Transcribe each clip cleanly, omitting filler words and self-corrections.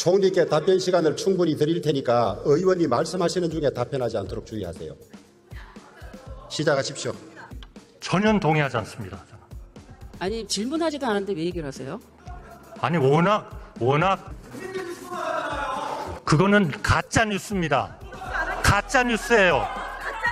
총리께 답변 시간을 충분히 드릴 테니까 의원이 말씀하시는 중에 답변하지 않도록 주의하세요. 시작하십시오. 전혀 동의하지 않습니다. 저는. 아니 질문하지도 않았는데 왜 얘기를 하세요? 아니 워낙 그거는 가짜 뉴스입니다. 가짜 뉴스예요.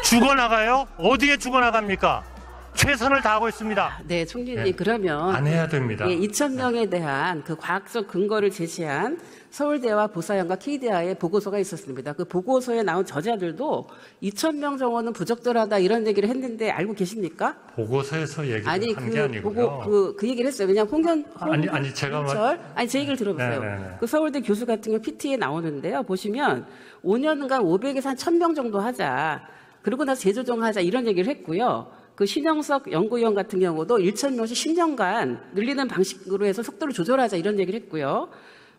죽어나가요? 어디에 죽어나갑니까? 최선을 다하고 있습니다. 네, 총리님 네. 그러면 안 해야 됩니다. 2,000명에 대한 그 과학적 근거를 제시한 서울대와 보사연과 KDI의 보고서가 있었습니다. 그 보고서에 나온 저자들도 2,000명 정도는 부적절하다 이런 얘기를 했는데 알고 계십니까? 보고서에서 얘기를 한 게 아니고요. 그 얘기를 했어요. 왜냐하면 제 얘기를 들어보세요. 네네네. 그 서울대 교수 같은 경우 PT에 나오는데요. 보시면 5년간 500에서 한 1,000명 정도 하자. 그러고 나서 재조정하자 이런 얘기를 했고요. 그 신영석 연구위원 같은 경우도 1,000명씩 10년간 늘리는 방식으로 해서 속도를 조절하자 이런 얘기를 했고요.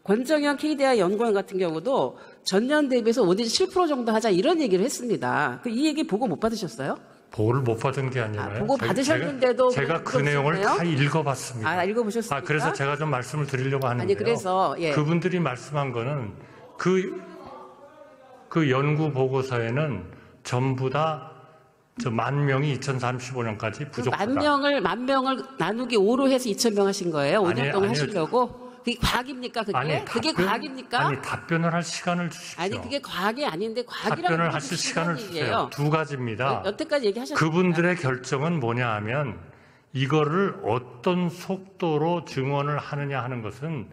권정현 KDI 연구원 같은 경우도 전년 대비해서 5 내지 7% 정도 하자 이런 얘기를 했습니다. 이 얘기 보고 못 받으셨어요? 보고를 못 받은 게 아니라요. 보고 받으셨는데도 제가 그 내용을 다 읽어봤습니다. 읽어보셨습니까? 그래서 제가 좀 말씀을 드리려고 하는데요. 아니 그래서 그분들이 말씀한 거는 그 연구 보고서에는 전부 다 10,000명이 2035년까지 부족하다. 만 명을 나누기 5로 해서 2,000명 하신 거예요? 5년 동안 하시려고? 그게 과학입니까? 그게 과학입니까? 아니 답변을 할 시간을 주십시오. 아니 그게 과학이 아닌데 과학이라고 답변을 하실 시간을 주세요. 두 가지입니다. 여태까지 얘기하셨습니다. 그분들의 결정은 뭐냐 하면 이거를 어떤 속도로 증언을 하느냐 하는 것은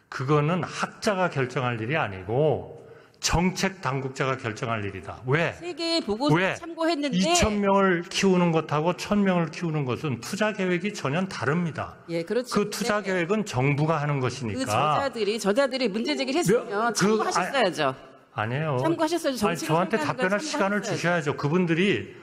그거는 학자가 결정할 일이 아니고 정책 당국자가 결정할 일이다. 왜? 세계의 보고서를 참고했는데 2,000명을 키우는 것하고 1,000명을 키우는 것은 투자 계획이 전혀 다릅니다. 그렇죠. 그 투자 계획은 정부가 하는 것이니까. 그 저자들이 문제 제기를 했으면 참고하셨어야죠. 아니에요. 참고하셨어요. 저한테 답변할 시간을 주셔야죠. 그분들이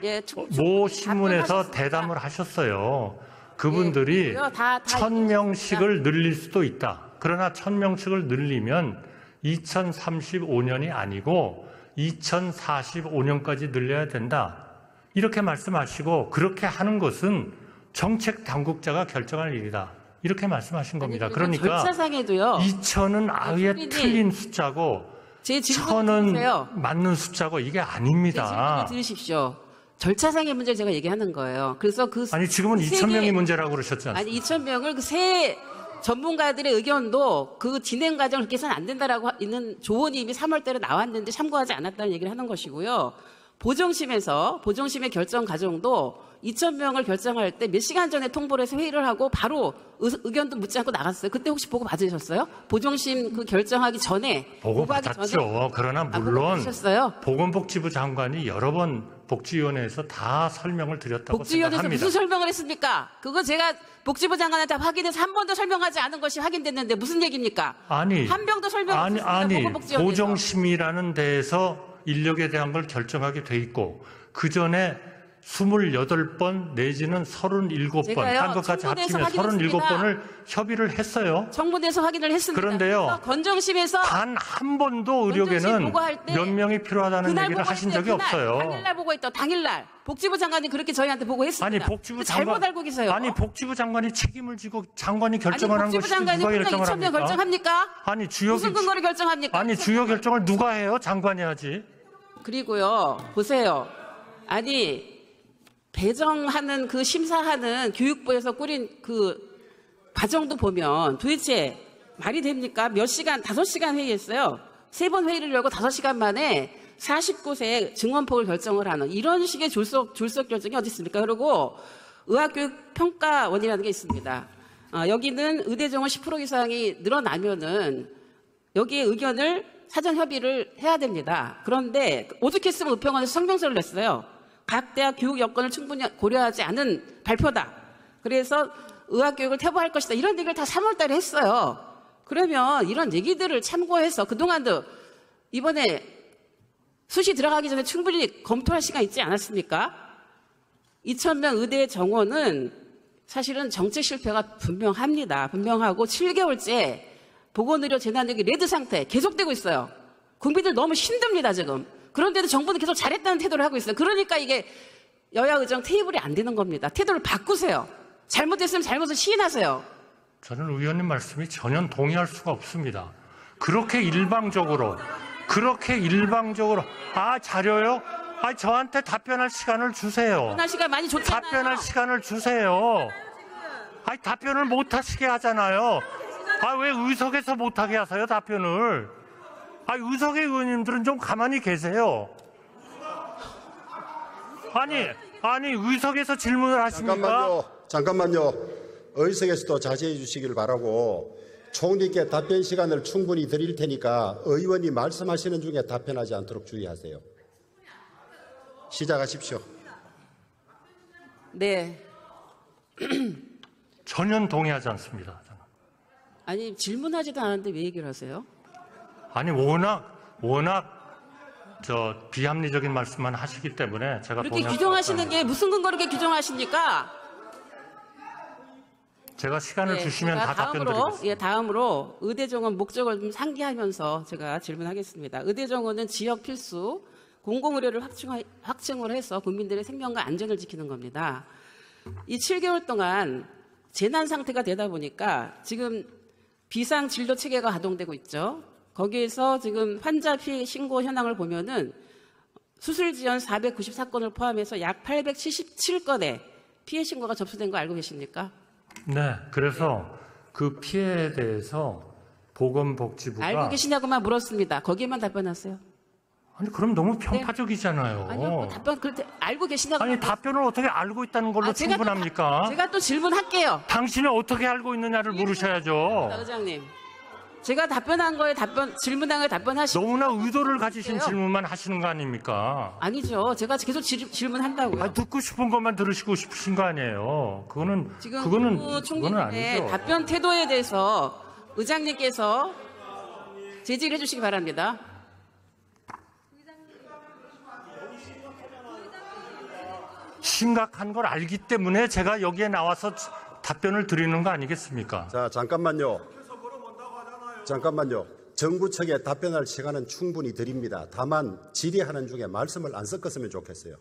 모 신문에서 대담을 하셨어요. 그분들이 1,000명씩을 늘릴 수도 있다. 그러나 1,000명씩을 늘리면 2035년이 아니고 2045년까지 늘려야 된다. 이렇게 말씀하시고 그렇게 하는 것은 정책 당국자가 결정할 일이다. 이렇게 말씀하신 겁니다. 그러니까 절차상에도요. 2,000은 아예 틀린 숫자고 1,000은 맞는 숫자고 이게 아닙니다. 제 질문을 들으십시오. 절차상의 문제를 제가 얘기하는 거예요. 그래서 지금은 2,000명이 문제라고 그러셨지 않습니까? 2,000명을 새 전문가들의 의견도 그 진행 과정을 그렇게 해서는 안 된다라고 있는 조언이 이미 3월 달에 나왔는데 참고하지 않았다는 얘기를 하는 것이고요. 보정심의 결정 과정도 2,000명을 결정할 때 몇 시간 전에 통보를 해서 회의를 하고 바로 의견도 묻지 않고 나갔어요. 그때 혹시 보고 받으셨어요? 보정심 결정하기 전에. 보고 받았죠. 그러나 물론 보건복지부 장관이 여러 번 복지위원회에서 다 설명을 드렸다고 복지위원회에서 생각합니다. 무슨 설명을 했습니까? 그거 제가 복지부 장관한테 확인해서 한 번도 설명하지 않은 것이 확인됐는데 무슨 얘기입니까? 한 명도 설명했습니다. 보건복지위원회에서. 보정심이라는 데에서 인력에 대한 걸 결정하게 돼 있고 그 전에 28번 내지는 37번 한 것까지 합치면 37번을 협의를 했어요. 정부에서 확인을 했습니다. 그런데요. 건정심에서 단 한 번도 의료계는 몇 명이 필요하다는 얘기를 하신 적이 없어요. 당일날 보고 있다. 당일날. 복지부 장관이 그렇게 저희한테 보고했습니다. 잘못 알고 계세요. 복지부 장관이 책임을 지고 장관이 결정을 한 것이 누가 결정을 2,000명 결정합니까? 무슨 근거를 결정합니까? 주요 결정을 누가 해요? 장관이 하지. 그리고요. 보세요. 배정하는 심사하는 교육부에서 꾸린 과정도 보면 도대체 말이 됩니까? 몇 시간, 5시간 회의했어요. 3번 회의를 열고 5시간 만에 49세 증원폭을 결정을 하는 이런 식의 졸속 결정이 어디 있습니까? 그리고 의학교육평가원이라는 게 있습니다. 여기는 의대 정원 10% 이상이 늘어나면은 여기에 의견을 사전 협의를 해야 됩니다. 그런데 오죽했으면 의평원에서 성명서를 냈어요. 각 대학 교육 여건을 충분히 고려하지 않은 발표다. 그래서 의학교육을 퇴보할 것이다. 이런 얘기를 다 3월 달에 했어요. 그러면 이런 얘기들을 참고해서 그동안도 이번에 수시 들어가기 전에 충분히 검토할 시간 있지 않았습니까? 2,000명 의대 정원은 사실은 정책 실패가 분명합니다. 분명하고 7개월째 보건의료 재난위기 레드 상태 계속되고 있어요. 국민들 너무 힘듭니다, 지금. 그런데도 정부는 계속 잘했다는 태도를 하고 있어요. 그러니까 이게 여야 의정 테이블이 안 되는 겁니다. 태도를 바꾸세요. 잘못했으면 잘못을 시인하세요. 저는 의원님 말씀이 전혀 동의할 수가 없습니다. 그렇게 일방적으로 자료요? 저한테 답변할 시간을 주세요. 답변할 시간 많이 줬잖아요. 답변할 시간을 주세요. 답변을 못 하시게 하잖아요. 왜 의석에서 못 하게 하세요, 답변을? 의석의 의원님들은 좀 가만히 계세요. 아니 의석에서 질문을 하십니까? 잠깐만요. 의석에서도 자제해 주시길 바라고, 총리께 답변 시간을 충분히 드릴 테니까 의원이 말씀하시는 중에 답변하지 않도록 주의하세요. 시작하십시오. 네. 전혀 동의하지 않습니다. 저는. 아니, 질문하지도 않았는데 왜 얘기를 하세요? 워낙 비합리적인 말씀만 하시기 때문에 제가 그렇게 규정하시는 게 무슨 근거로 그렇게 규정하십니까? 제가 시간을 주시면 다 답변 드리겠습니다. 다음으로 의대정원 목적을 좀 상기하면서 제가 질문하겠습니다. 의대정원은 지역 필수 공공의료를 확충을 해서 국민들의 생명과 안전을 지키는 겁니다. 이 7개월 동안 재난 상태가 되다 보니까 지금 비상 진료 체계가 가동되고 있죠. 거기에서 지금 환자 피해 신고 현황을 보면은 수술 지연 494건을 포함해서 약 877건의 피해 신고가 접수된 거 알고 계십니까? 네, 그래서 그 피해에 대해서 보건복지부가 알고 계시냐고만 물었습니다. 거기에만 답변하세요. 그럼 너무 편파적이잖아요. 아니요, 답변 그때 알고 계시냐고. 답변을 어떻게 알고 있는 걸로 충분합니까? 제가 또 질문할게요. 당신이 어떻게 알고 있느냐를 물으셔야죠. 의장님, 제가 답변한 거에 질문한 거에 답변하시고. 너무나 의도를 가지신 질문만 하시는 거 아닙니까? 아니죠. 제가 계속 질문한다고요. 듣고 싶은 것만 들으시고 싶으신 거 아니에요. 그거는 아니죠. 답변 태도에 대해서 의장님께서 제지를 해주시기 바랍니다. 심각한 걸 알기 때문에 제가 여기에 나와서 답변을 드리는 거 아니겠습니까? 자, 잠깐만요. 정부 측에 답변할 시간은 충분히 드립니다. 다만 질의하는 중에 말씀을 안 섞었으면 좋겠어요.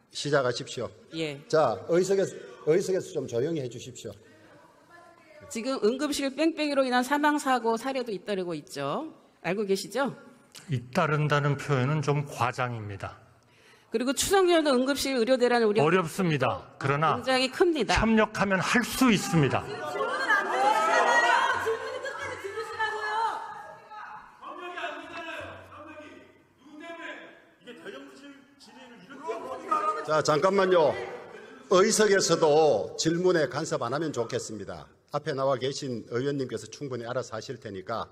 시작하십시오. 예. 자, 의석에서 좀 조용히 해 주십시오. 지금 응급실 뺑뺑이로 인한 사망사고 사례도 잇따르고 있죠. 알고 계시죠? 잇따른다는 표현은 좀 과장입니다. 그리고 추석 연도 응급실 의료대란 우려 어렵습니다. 그러나 굉장히 큽니다. 협력하면 할 수 있습니다. 자, 잠깐만요. 의석에서도 질문에 간섭 안 하면 좋겠습니다. 앞에 나와 계신 의원님께서 충분히 알아서 하실 테니까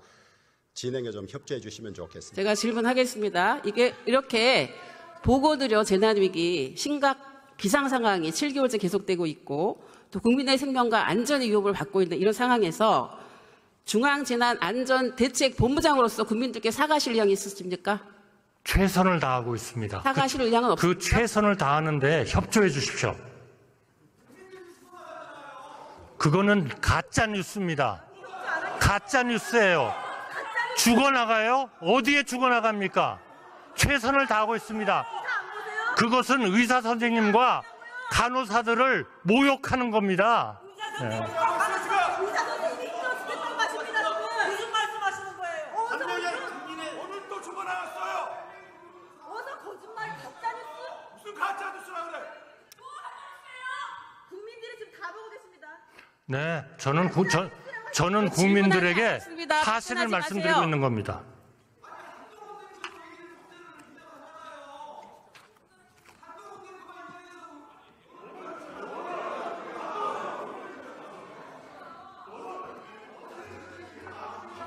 진행에 좀 협조해 주시면 좋겠습니다. 제가 질문하겠습니다. 이게 이렇게 보고드려 재난위기 심각 비상상황이 7개월째 계속되고 있고 또 국민의 생명과 안전의 위협을 받고 있는 이런 상황에서 중앙재난안전대책본부장으로서 국민들께 사과하실 의향이 있으십니까? 최선을 다하고 있습니다. 사과하실 의향은 없습니까? 그 최선을 다하는데 협조해 주십시오. 그거는 가짜 뉴스입니다. 가짜 뉴스예요. 죽어나가요? 어디에 죽어나갑니까? 최선을 다하고 있습니다. 그것은 의사 선생님과 간호사들을 모욕하는 겁니다. 네. 무슨 말씀하시는 거예요? 오늘 또 죽어나갔어요. 어서 거짓말 가짜뉴스? 무슨 가짜 뉴스라 그래? 국민들이 지금 다 보고 계십니다. 네, 저는 국민들에게 질문하지 사실을 마세요. 말씀드리고 있는 겁니다.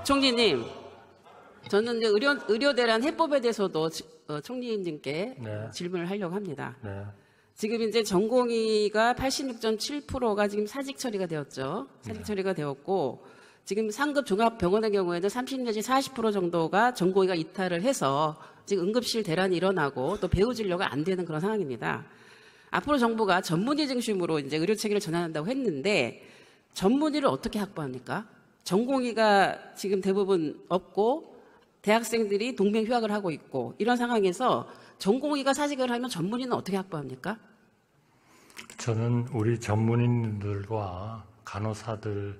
총리님, 저는 이제 의료대란 해법에 대해서도 총리님께 네. 질문을 하려고 합니다. 네. 지금 이제 전공의가 86.7%가 지금 사직 처리가 되었죠. 사직 처리가 되었고 지금 상급 종합병원의 경우에는 30 내지 40% 정도가 전공의가 이탈을 해서 지금 응급실 대란이 일어나고 또 배후 진료가 안 되는 그런 상황입니다. 앞으로 정부가 전문의 중심으로 이제 의료 체계를 전환한다고 했는데 전문의를 어떻게 확보합니까? 전공의가 지금 대부분 없고 대학생들이 동맹 휴학을 하고 있고 이런 상황에서 전공의가 사직을 하면 전문의는 어떻게 확보합니까? 저는 우리 전문인들과 간호사들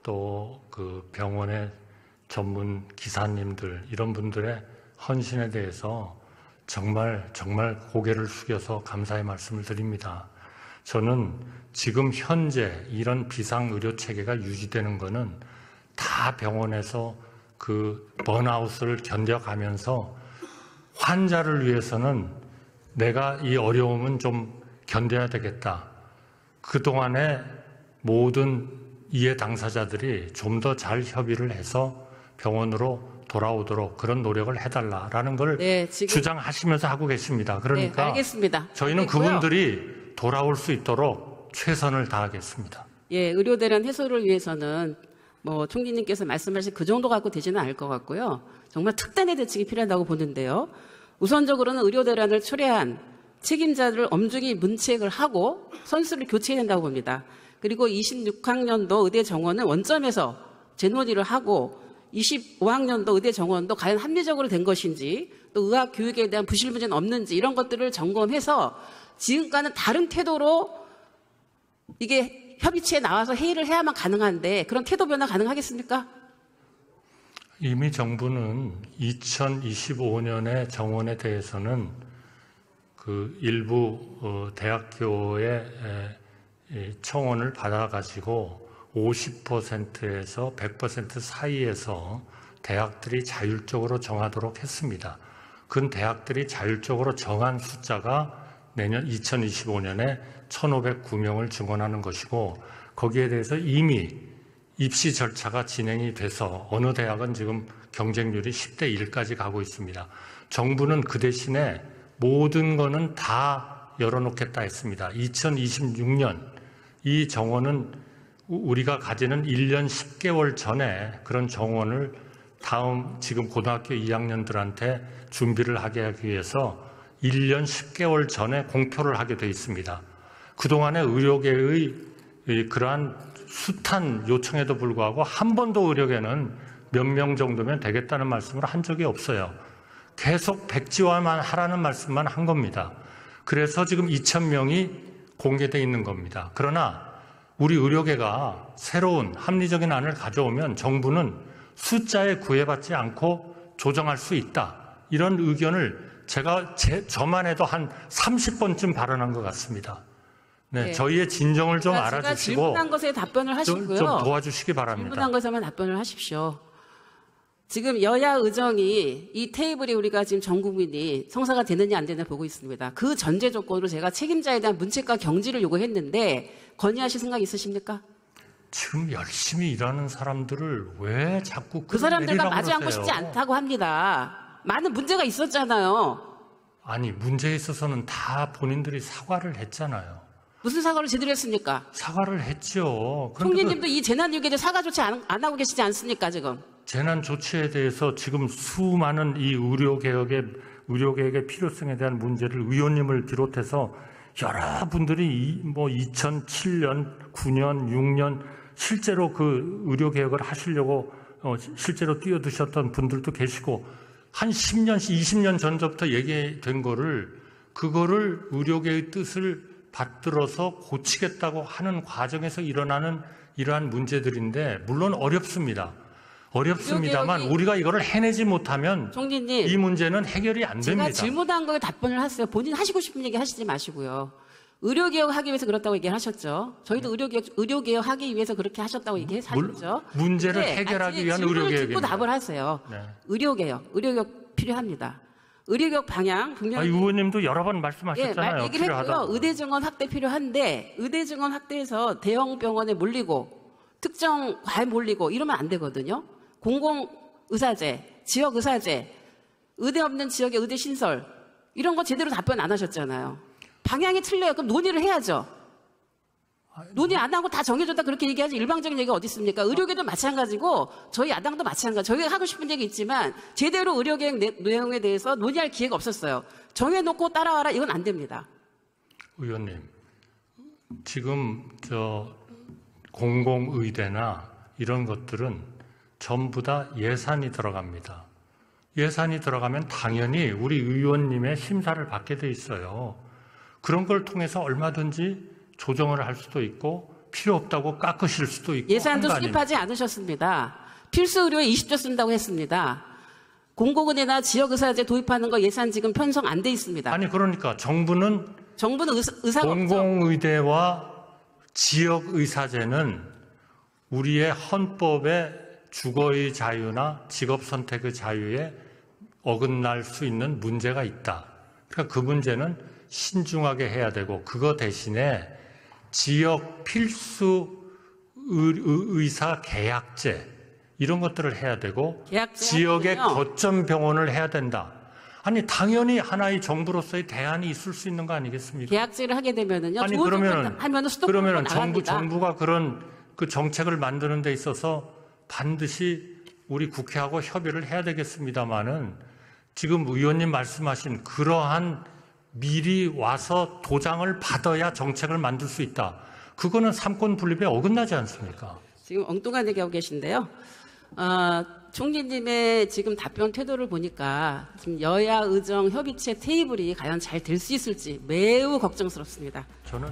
또 그 병원의 전문 기사님들 이런 분들의 헌신에 대해서 정말 고개를 숙여서 감사의 말씀을 드립니다. 저는 지금 현재 이런 비상의료 체계가 유지되는 것은 다 병원에서 그 번아웃을 견뎌가면서 환자를 위해서는 내가 이 어려움은 좀 견뎌야 되겠다. 그동안에 모든 이해 당사자들이 좀 더 잘 협의를 해서 병원으로 돌아오도록 그런 노력을 해달라라는 걸 네, 지금 주장하시면서 하고 계십니다. 그러니까 네, 알겠습니다. 저희는 알겠고요. 그분들이 돌아올 수 있도록 최선을 다하겠습니다. 예, 의료 대란 해소를 위해서는 뭐 총리님께서 말씀하신 그 정도 갖고 되지는 않을 것 같고요. 정말 특단의 대책이 필요하다고 보는데요. 우선적으로는 의료 대란을 초래한 책임자들을 엄중히 문책을 하고 선수를 교체해야 된다고 봅니다. 그리고 26학년도 의대 정원은 원점에서 재논의를 하고 25학년도 의대 정원도 과연 합리적으로 된 것인지 또 의학 교육에 대한 부실 문제는 없는지 이런 것들을 점검해서 지금과는 다른 태도로 이게 협의체에 나와서 회의를 해야만 가능한데 그런 태도 변화 가능하겠습니까? 이미 정부는 2025년의 정원에 대해서는 그 일부 대학교의 청원을 받아가지고 50%에서 100% 사이에서 대학들이 자율적으로 정하도록 했습니다. 그 대학들이 자율적으로 정한 숫자가 내년 2025년에 1,509명을 증원하는 것이고 거기에 대해서 이미 입시 절차가 진행이 돼서 어느 대학은 지금 경쟁률이 10대 1까지 가고 있습니다. 정부는 그 대신에 모든 거는 다 열어놓겠다 했습니다. 2026년 이 정원은 우리가 가지는 1년 10개월 전에 그런 정원을 다음 지금 고등학교 2학년들한테 준비를 하게 하기 위해서 1년 10개월 전에 공표를 하게 돼 있습니다. 그동안의 의료계의 그러한 숱한 요청에도 불구하고 한 번도 의료계는 몇 명 정도면 되겠다는 말씀을 한 적이 없어요. 계속 백지화만 하라는 말씀만 한 겁니다. 그래서 지금 2,000명이 공개되어 있는 겁니다. 그러나 우리 의료계가 새로운 합리적인 안을 가져오면 정부는 숫자에 구애받지 않고 조정할 수 있다. 이런 의견을 저만 해도 한 30번쯤 발언한 것 같습니다. 네, 저희의 진정을 좀 제가 알아주시고 질문한 것에 답변을 하시고요. 좀 도와주시기 바랍니다. 질문한 것에만 답변을 하십시오. 지금 여야 의정이 이 테이블이 우리가 지금 전 국민이 성사가 되느냐 안 되느냐 보고 있습니다. 그 전제 조건으로 제가 책임자에 대한 문책과 경지를 요구했는데 건의하실 생각 있으십니까? 지금 열심히 일하는 사람들을 왜 자꾸 그 사람들과 끌어내리라고 마주 앉고 그러세요? 싶지 않다고 합니다. 많은 문제가 있었잖아요. 아니 문제에 있어서는 다 본인들이 사과를 했잖아요. 무슨 사과를 제대로 했습니까? 사과를 했죠. 그런데 총리님도 이 재난위기에 사과 조치 안 하고 계시지 않습니까 지금? 재난 조치에 대해서 지금 수많은 이 의료개혁의 필요성에 대한 문제를 의원님을 비롯해서 여러분들이 2007년, 9년, 6년 실제로 그 의료개혁을 하시려고 실제로 뛰어드셨던 분들도 계시고 한 10년, 20년 전부터 얘기된 그거를 의료계의 뜻을 받들어서 고치겠다고 하는 과정에서 일어나는 이러한 문제들인데 물론 어렵습니다만 우리가 이거를 해내지 못하면 총리님, 이 문제는 해결이 안 됩니다. 제가 질문한 거에 답변을 하세요. 본인 하시고 싶은 얘기 하시지 마시고요. 의료개혁 하기 위해서 그렇다고 얘기하셨죠. 저희도 의료개혁 하기 위해서 그렇게 하셨다고 얘기하셨죠. 문제를 해결하기 위한 의료개혁입니다. 듣고 답을 하세요. 네. 의료개혁 필요합니다. 의료개혁 방향 분명히 의원님도 여러 번 말씀하셨잖아요. 얘기를 필요하다고. 했고요. 의대 증원 확대 필요한데 의대 증원 확대해서 대형 병원에 몰리고 특정 과에 몰리고 이러면 안 되거든요. 공공의사제, 지역의사제, 의대 없는 지역의 의대 신설 이런 거 제대로 답변 안 하셨잖아요. 방향이 틀려요. 그럼 논의를 해야죠. 논의 안 하고 다 정해줬다 그렇게 얘기하지 일방적인 얘기가 어디 있습니까? 의료계도 마찬가지고 저희 야당도 마찬가지. 저희가 하고 싶은 얘기 있지만 제대로 의료계획 내용에 대해서 논의할 기회가 없었어요. 정해놓고 따라와라 이건 안 됩니다. 의원님, 지금 공공의대나 이런 것들은 전부 다 예산이 들어갑니다. 예산이 들어가면 당연히 우리 의원님의 심사를 받게 돼 있어요. 그런 걸 통해서 얼마든지 조정을 할 수도 있고 필요 없다고 깎으실 수도 있고 예산도 하는 거 아닙니까? 수립하지 않으셨습니다. 필수 의료에 20조 쓴다고 했습니다. 공공은행이나 지역의사제 도입하는 거 예산 지금 편성 안 돼 있습니다. 아니 그러니까 정부는 의사가 없죠. 공공의대와 지역의사제는 우리의 헌법의 주거의 자유나 직업 선택의 자유에 어긋날 수 있는 문제가 있다. 그러니까 그 문제는 신중하게 해야 되고 그거 대신에 지역 필수 의사 계약제 이런 것들을 해야 되고 지역의 거점 병원을 해야 된다. 아니 당연히 하나의 정부로서의 대안이 있을 수 있는 거 아니겠습니까? 계약제를 하게 되면은요. 아니 그러면은 나갑니다. 정부가 그런 그 정책을 만드는 데 있어서 반드시 우리 국회하고 협의를 해야 되겠습니다만은 지금 의원님 말씀하신 그러한 미리 와서 도장을 받아야 정책을 만들 수 있다. 그거는 삼권 분립에 어긋나지 않습니까? 지금 엉뚱한 얘기하고 계신데요. 총리님의 지금 답변 태도를 보니까 지금 여야 의정 협의체 테이블이 과연 잘 될 수 있을지 매우 걱정스럽습니다. 저는